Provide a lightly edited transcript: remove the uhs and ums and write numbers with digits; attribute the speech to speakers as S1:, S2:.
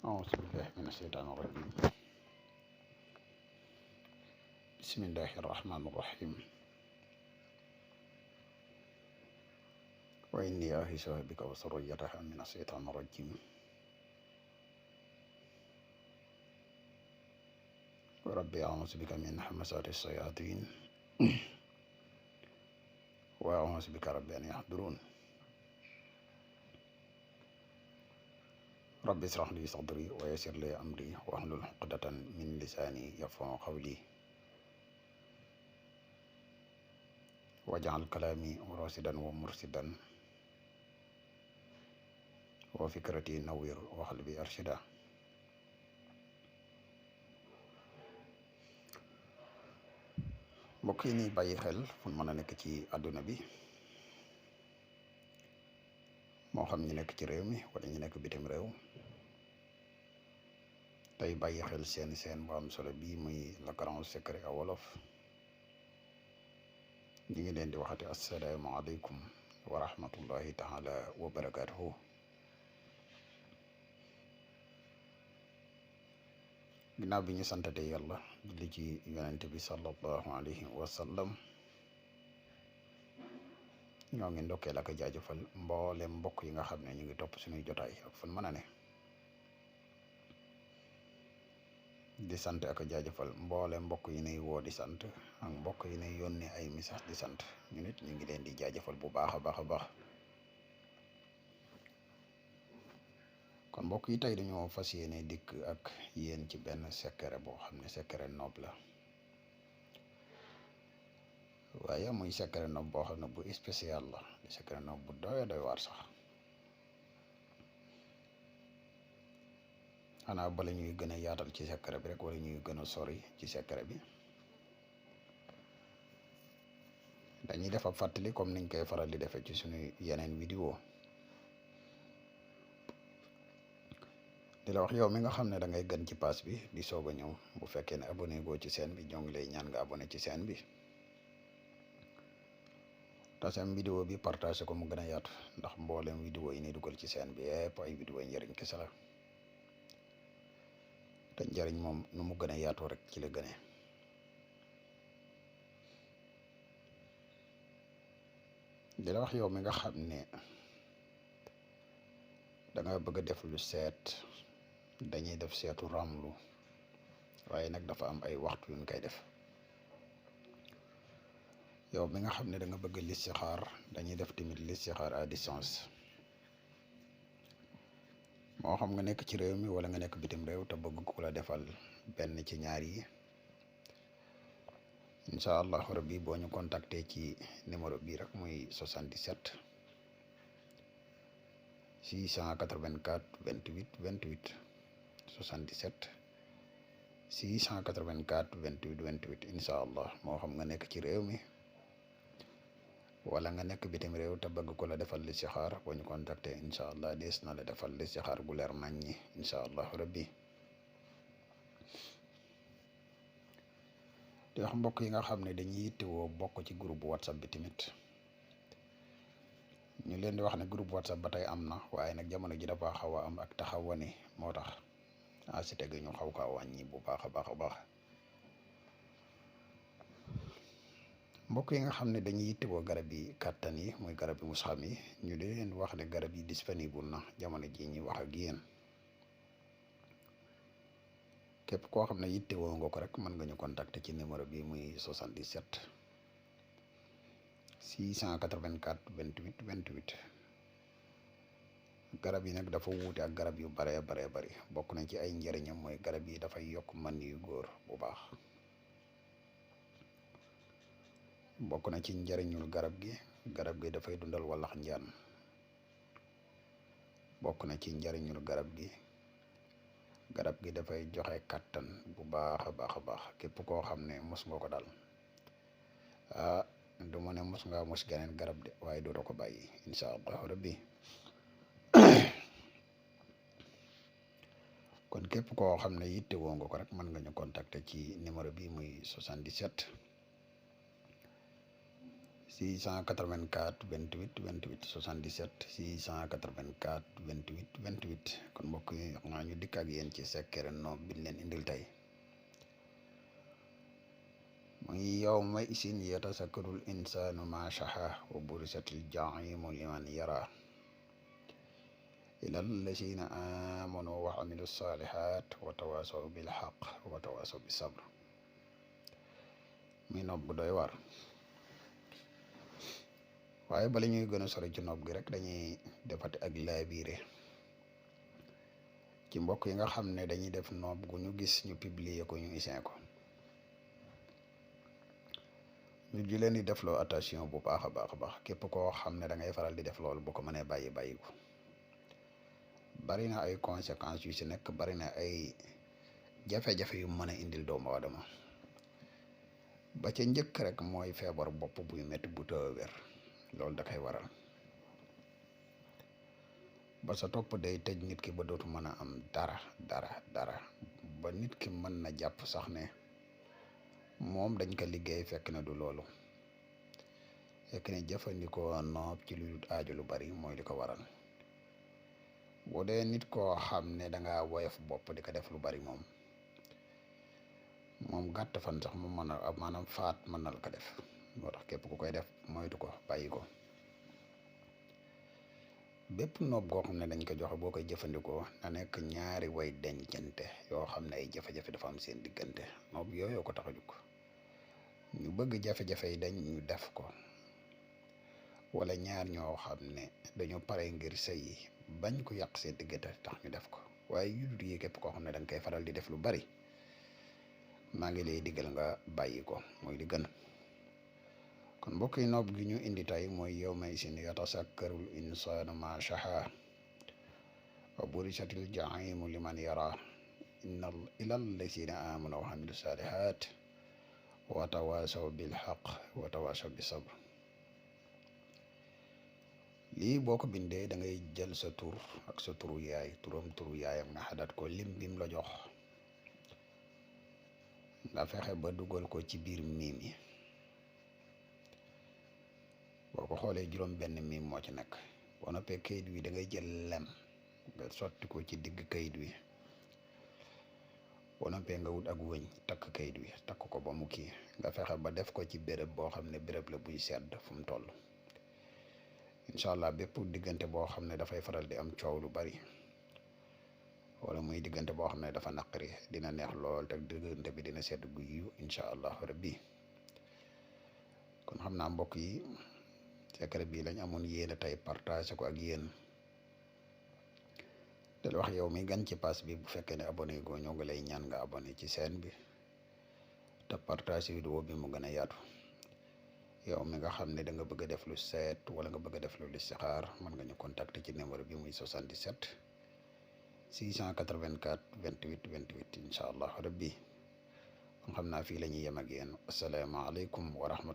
S1: أعوذ بالله من الشيطان الرجيم. بسم الله الرحمن الرحيم. وإني أعيذها بك وذريتها من الشيطان الرجيم. وربي أعوذ بك من همزات الشياطين وأعوذ بك ربي أن يحضرون. ربي اشرح لي صدري ويسر لي أمري واحلل عقدة من لساني يفقهوا قولي واجعل كلامي راشدا ومرشدا وفكرتي نوير وقلبي أرشدا. mbokk yi ni bàyyi xel fu mën a nekk ci àdduna bi moo xam ñu nekk ci réew mi wala ñu nekk bitim réew tey bàyyi xel seen bu am solo bii muy le grand secret à wolof ñu ngi leen di waxati asalaamaaleykum wa rahmatullahi taala wa barakaatuhu. ginnaaw bi ñu santate yàlla julli ci yonente bi sallallahu alayhi wa sallam ñoo ngi ndokkeel ak a jaajëfal mboolem mbokk yi nga xam ne ñu ngi topp suñuy jotaay ak fan mën a ne di sant ak a jaajëfal mboolem mbokk yi nay woo di sant ak mbokk yi nay yónnee ay message di sant ñu nit ñu ngi leen di jaajëfal bu baax a baax a baax. kon mbokk yi tey dañoo fas yéene dikk ak yéen ci benn secret boo xam ne secret noob la waaye muy secret noob boo xam ne bu spécial la di secret noob bu doy waar sax. xanaa bala ñuy gën a yaatal ci secret bi rek wala ñuy gën a sori ci secret bi dañuy def ab fàttali comme niñ koy faral di defee ci suñu yeneen vidéo di la wax yow mi nga xam ne da ngay gën ci pass bi di soog a ñëw bu fekkee ne abonné goo ci chaîne bi ñoo ngi lay ñaan nga abonné ci chaîne bi tasam vidéo bi partagé ko mu gën a yaatu ndax mboolem vidéo yi ni dugal ci chaîne bi yëpp ay vidéo yi njëriñ kese la te njëriñ moom nu mu gën a yaatoo rek ci la gënee. di la wax yow mi nga xam ne da nga bëgg a def lu seet dañuy def seetu ramlu waaye nag dafa am ay waxtu yuñ koy def. yow mi nga xam ne da nga bëgg listixaar dañuy def tamit listixaar à distance moo xam nga nekk ci réew mi wala nga nekk bitim réew te bëgg ku la defal benn ci ñaar yi incha allah rabbi boo ñu contacter ci numéro bii rek muy 77 684 28 28 77 684 28 28 incha allah moo xam nga nekk ci réew mi wala nga nekk bitim réew te bëgg ko la defal listixaar boo ñu contacter incha allah dees na la defal listixaar gu leer nañ ñi incha allah rabbi. di wax mbokk yi nga xam ne dañuy yittewoo bokk ci groupe whatsapp bi tamit ñu leen di wax ne groupe whatsapp ba tey am na waaye nag jamono ji dafa xaw a am ak taxawani moo tax si teg ñu xaw kaa wàññi bu baax a baax a baax. mbokk yi nga xam ne dañuy yittewoo garab yi kàttan yi muy garab yi musxam yi ñu leen wax ne garab yi disponible na jamono ji ñuy wax ak yéen képp koo xam ne yittewoo nga ko rek mën nga ñu contacter ci numéro bi muy 77 684 28 28 garab yi nag dafa wuute ak garab yu bare bari bokk na ci ay njëriñam mooy garab yi dafay yokk man yu góor bu baax. bokk na ci njëriñul garab gi dafay dundal wallax njaan. bokk na ci njëriñul garab gi dafay joxe kàttan bu baax a baax képp koo xam ne mos nga ko daal du ma ne mos ngaa mos geneen garab de waaye dootoo ko bàyyi incha allah rabbi. kon képp koo xam ne yittewoo nga ko rek mën nga ñu contacter ci numéro bi muy 77 684 28 28 77 684 28 28 kon mbokk yi xanaa ñu dikk ak yéen ci sekkere noob biñ leen indil tey muy yawma isin yatasakkarul insaanu ma shaha wa burisatil jahimu liman yara ilal lazina amanu wa amilu salihat wa tawasaw bil haq wa tawasaw bis sabr muy noob bu doy war waaye bala ñuy gën a sori ci noob gi rek dañuy defati ak laabiire ci mbokk yi nga xam ne dañuy def noob gu ñu gis ñu publier ko ñu isin ko ñu ji leen di defloo attention bu baax a baax képp koo xam ne da ngay faral di def loolu bu ko mënee bàyyi ko bari na ay conséquences yu si nekk bari na ay jafe-jafe yu mën a indil doomu aadama ba ca njëkk rek mooy feebar bopp buy métti bu tëw a wér loolu da koy waral ba sa topp day tëj nit ki ba dootu mën a am dara ba nit ki mën na jàpp sax ne moom dañ ko liggéey fekk na du loolu fekk ne jëfandikoo noob ci lu aaju lu bari mooy li ko waral boo dee nit koo xam ne danga woyof bopp di ko def lu bari moom gàtt fan sax mu mën a maanaam faat mën na la ko def moo tax képp ku koy def moytu ko bàyyi ko bépp noob goo xam ne dañ ko joxe boo koy jëfandikoo na nekk ñaari way dencante yoo xam ne ay jafe-jafe dafa am seen diggante noob yooyu ko tax a jóg ñu bëgg jafe-jafe yi dañ ñu def ko wala ñaar ñoo xam ne dañoo pare ngir sëy bañ ko yàq seen diggante tax ñu def ko waaye yu dul yi képp koo xam ne da nga koy faral di def lu bari maa ngi lay diggal nga bàyyi ko mooy li gën kon mbokk yi noob gi ñu indi tey mooy yawma isin yatasakkarul insaanu ma shaha wa burisatil jahimu liman yara ilal lazina amanu wa amilu salihat wa tawasaw bil haq wa tawasaw bis sabr lii boo ko bindee da ngay jël sa tur ak sa turu yaay turu yaayam nga xadat ko lim bim la jox nga fexe ba dugal ko ci biir miim yi boo ko xoolee juróom benn miim moo ci nekk boo noppee kayit wi da ngay jël lem nga sotti ko ci digg kayit wi boo noppee nga wut ak wëñ takk kayit wi takk ko ba mu kii nga fexe ba def ko ci béréb boo xam ne béréb la buy sedd fu mu toll incha allah bépp diggante boo xam ne dafay faral di am coow lu bari wala muy diggante boo xam ne dafa naqari dina neex lool te diggante bi dina sedd guy incha allah rabbi kon xam naa mbokk yi secret bi lañ amoon yéen a tey partage ko ak yéen del wax yow mi gan ci pass bi bu fekkee ne abonné goo ñoo ngi lay ñaan nga abonné ci chaîne bi te partage vidéo bi mu gën a yaatu yow mi nga xam ne da nga bëgg a def lu seet wala nga bëgg a def lu listixaar mën nga ñu contacter ci numéro bi muy 77 684 28 28 incha allah rabbi kon xam naa fii la ñuy yem ak yéen asalaamaaleykum wa rahmatulah.